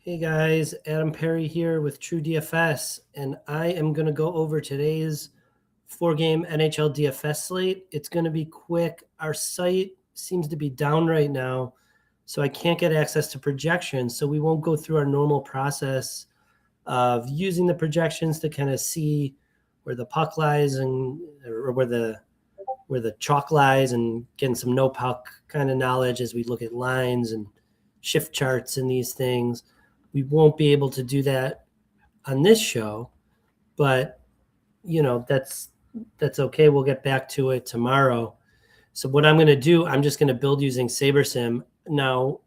Hey guys, Adam Perry here with TrueDFS, and I am going to go over today's 4-game NHL DFS slate. It's going to be quick. Our site seems to be down right now, so I can't get access to projections, so we won't go through our normal process of using the projections to kind of see where the puck lies or where the chalk lies and getting some no puck kind of knowledge as we look at lines and shift charts and these things. We won't be able to do that on this show, but that's okay. We'll get back to it tomorrow. So what I'm going to do, I'm just going to build using SaberSim. Now,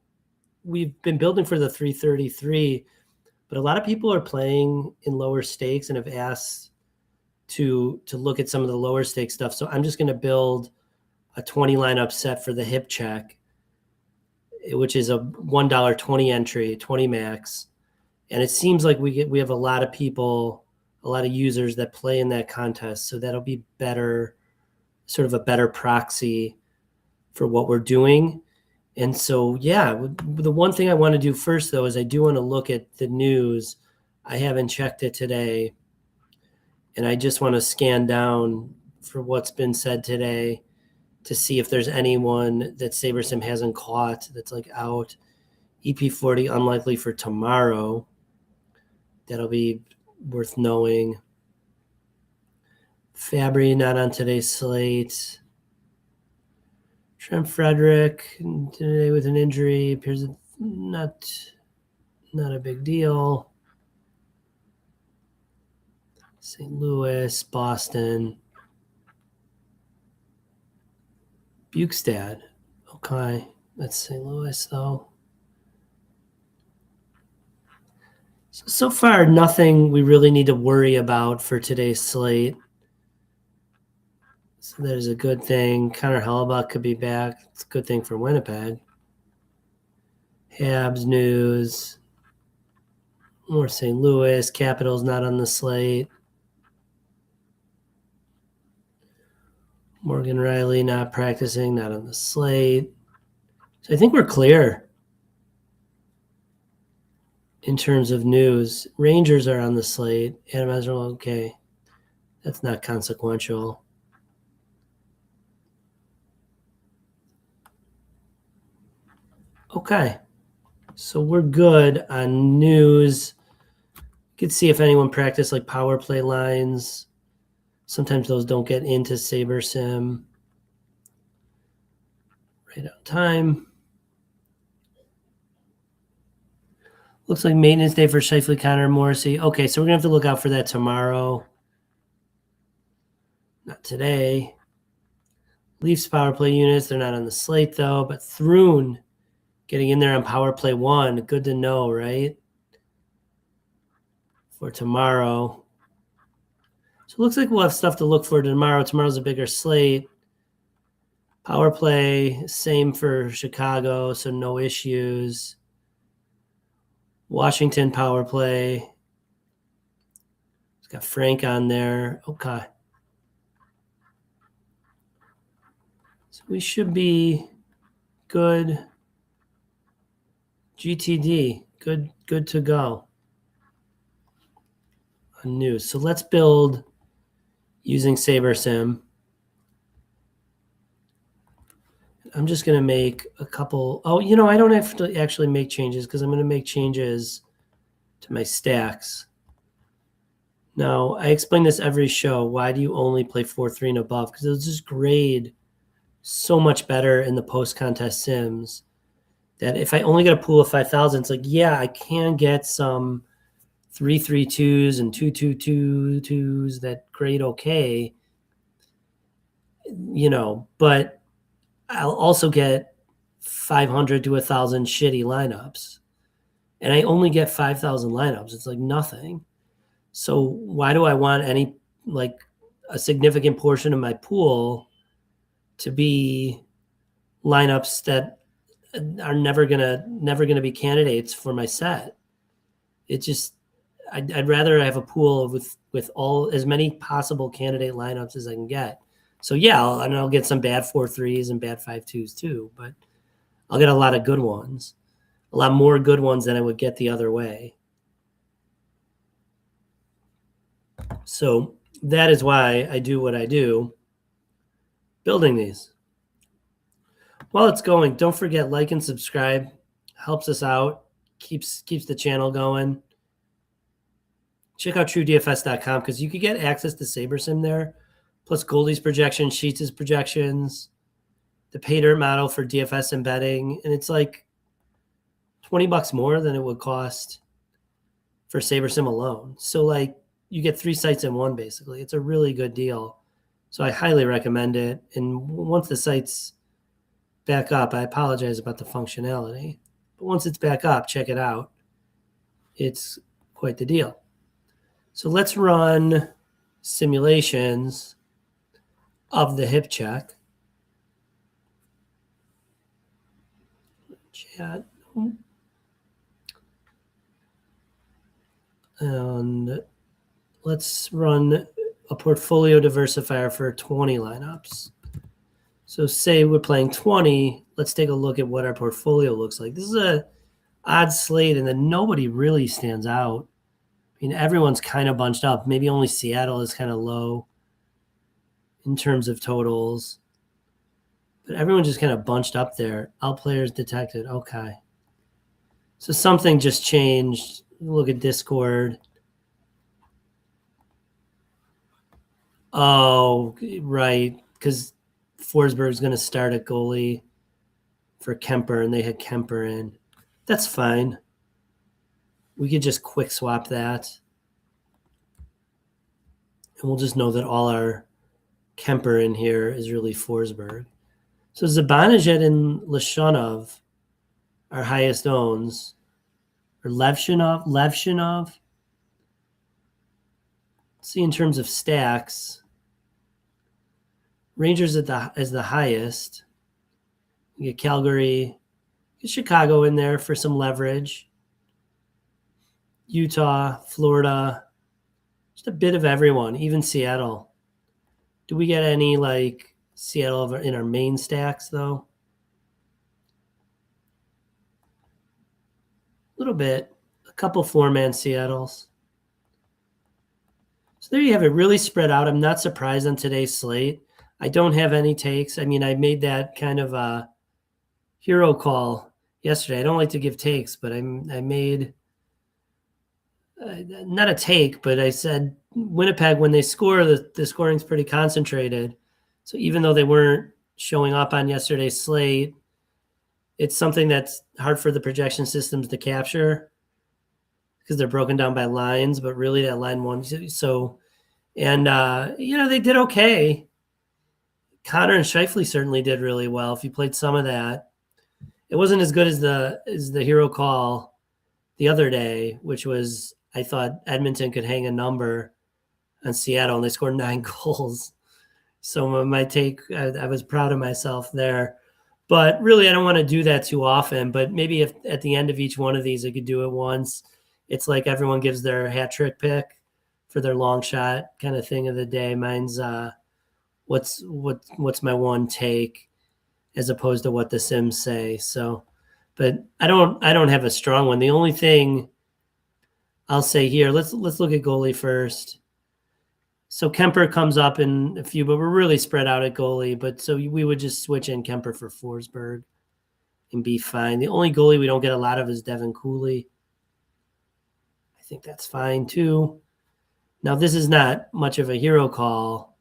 we've been building for the 333, but a lot of people are playing in lower stakes and have asked to look at some of the lower stake stuff. So I'm just going to build a 20 lineup set for the hip check, which is a $1.20 entry, 20 max. And it seems like we have a lot of people, a lot of users that play in that contest. So that'll be better, sort of a better proxy for what we're doing. And so, yeah, the one thing I want to do first, though, is I do want to look at the news. I haven't checked it today. And I just want to scan down for what's been said today to see if there's anyone that SaberSim hasn't caught that's like out. EP40 unlikely for tomorrow. That'll be worth knowing. Fabry not on today's slate. Trent Frederick today with an injury appears not a big deal. St. Louis, Boston. Bukestad. Okay, that's St. Louis though. So far, nothing we really need to worry about for today's slate. So there's a good thing. Connor Hellebuck could be back. It's a good thing for Winnipeg. Habs news. More St. Louis. Capitals not on the slate. Morgan Riley not practicing, not on the slate. So I think we're clear in terms of news. Rangers are on the slate. Adam Ezra, okay. That's not consequential. Okay. So we're good on news. You can see if anyone practiced like power play lines. Sometimes those don't get into SaberSim. Right on time. Looks like maintenance day for Shifley, Connor, Morrissey. Okay, so we're going to have to look out for that tomorrow. Not today. Leafs power play units, they're not on the slate, though. But Thrun getting in there on power play 1. Good to know, right? For tomorrow. So it looks like we'll have stuff to look for tomorrow. Tomorrow's a bigger slate. Power play, same for Chicago, so no issues. Washington power play. It's got Frank on there. Okay. So we should be good. GTD, good to go on news. So let's build using SaberSim. I'm just going to make a couple. Oh, I don't have to actually make changes because I'm going to make changes to my stacks. Now, I explain this every show. Why do you only play 4-3 and above? Because it'll just grade so much better in the post-contest sims that if I only get a pool of 5,000, it's like, yeah, I can get some 3-3-2s and 2-2-2-2s that grade okay, but I'll also get 500 to 1,000 shitty lineups. And I only get 5,000 lineups. It's like nothing. So why do I want a significant portion of my pool to be lineups that are never gonna be candidates for my set? It just, I'd rather have a pool with all as many possible candidate lineups as I can get. So yeah, I'll get some bad 4-3s and bad 5-2s too, but I'll get a lot of good ones. a lot more good ones than I would get the other way. So that is why I do what I do, building these. While it's going, don't forget, like and subscribe. Helps us out, keeps the channel going. Check out TrueDFS.com because you could get access to SaberSim there, plus Goldie's projections, Sheets' projections, the pay dirt model for DFS and betting, and it's like $20 more than it would cost for SaberSim alone. So like you get 3 sites in one basically. It's a really good deal. So I highly recommend it. And once the site's back up, I apologize about the functionality, but once it's back up, check it out. It's quite the deal. So let's run simulations of the hip check. Chat. And let's run a portfolio diversifier for 20 lineups. So say we're playing 20, let's take a look at what our portfolio looks like. This is a odd slate, and then nobody really stands out. I mean, everyone's kind of bunched up. Maybe only Seattle is kind of low in terms of totals. But everyone just kind of bunched up there. Out players detected. Okay. So something just changed. Look at Discord. Oh, right. Because Forsberg's going to start at goalie for Kemper, and they had Kemper in. That's fine. We could just quick swap that. And we'll just know that all our Kemper in here is really Forsberg. So Zibanejad and Leshunov, our highest owns, or Levshinov. Let's see in terms of stacks. Rangers as the highest. You get Calgary, get Chicago in there for some leverage. Utah, Florida, just a bit of everyone, even Seattle. Do we get any like Seattle in our main stacks though? A little bit, a couple 4-man Seattles. So there you have it, really spread out. I'm not surprised on today's slate. I don't have any takes. I mean, I made that kind of a hero call yesterday. I don't like to give takes, but I made not a take, but I said Winnipeg, when they score, the scoring's pretty concentrated. So even though they weren't showing up on yesterday's slate, it's something that's hard for the projection systems to capture because they're broken down by lines, but really that line one. So, and, they did okay. Connor and Scheifele certainly did really well. If you played some of that, it wasn't as good as the hero call the other day, which was, I thought Edmonton could hang a number on Seattle, and they scored 9 goals. So my take, I was proud of myself there. But really, I don't want to do that too often. But maybe if at the end of each one of these, I could do it once. It's like everyone gives their hat trick pick for their long shot kind of thing of the day. Mine's what's my one take, as opposed to what the Sims say. So, but I don't have a strong one. The only thing I'll say here, let's look at goalie first. So Kemper comes up in a few, but we're really spread out at goalie. But so we would just switch in Kemper for Forsberg and be fine. The only goalie we don't get a lot of is Devin Cooley. I think that's fine too. Now, this is not much of a hero call,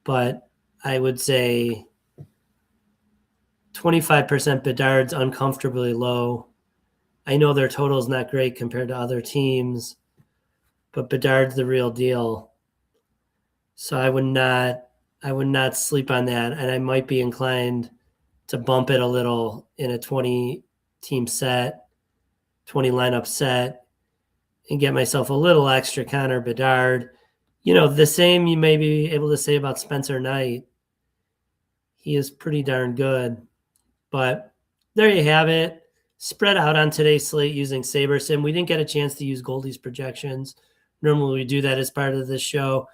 but I would say 25% Bedard's uncomfortably low. I know their total is not great compared to other teams, but Bedard's the real deal. So I would not sleep on that, and I might be inclined to bump it a little in a 20-team set, 20 lineup set, and get myself a little extra Connor Bedard. The same you may be able to say about Spencer Knight. He is pretty darn good. But there you have it. Spread out on today's slate using SaberSim. We didn't get a chance to use Goldie's projections. Normally we do that as part of this show,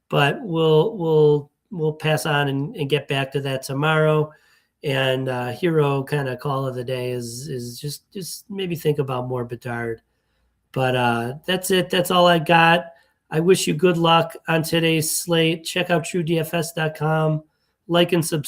but we'll pass on and get back to that tomorrow. And hero kind of call of the day is just maybe think about more Bedard. But that's it. That's all I got. I wish you good luck on today's slate. Check out TrueDFS.com. Like and subscribe.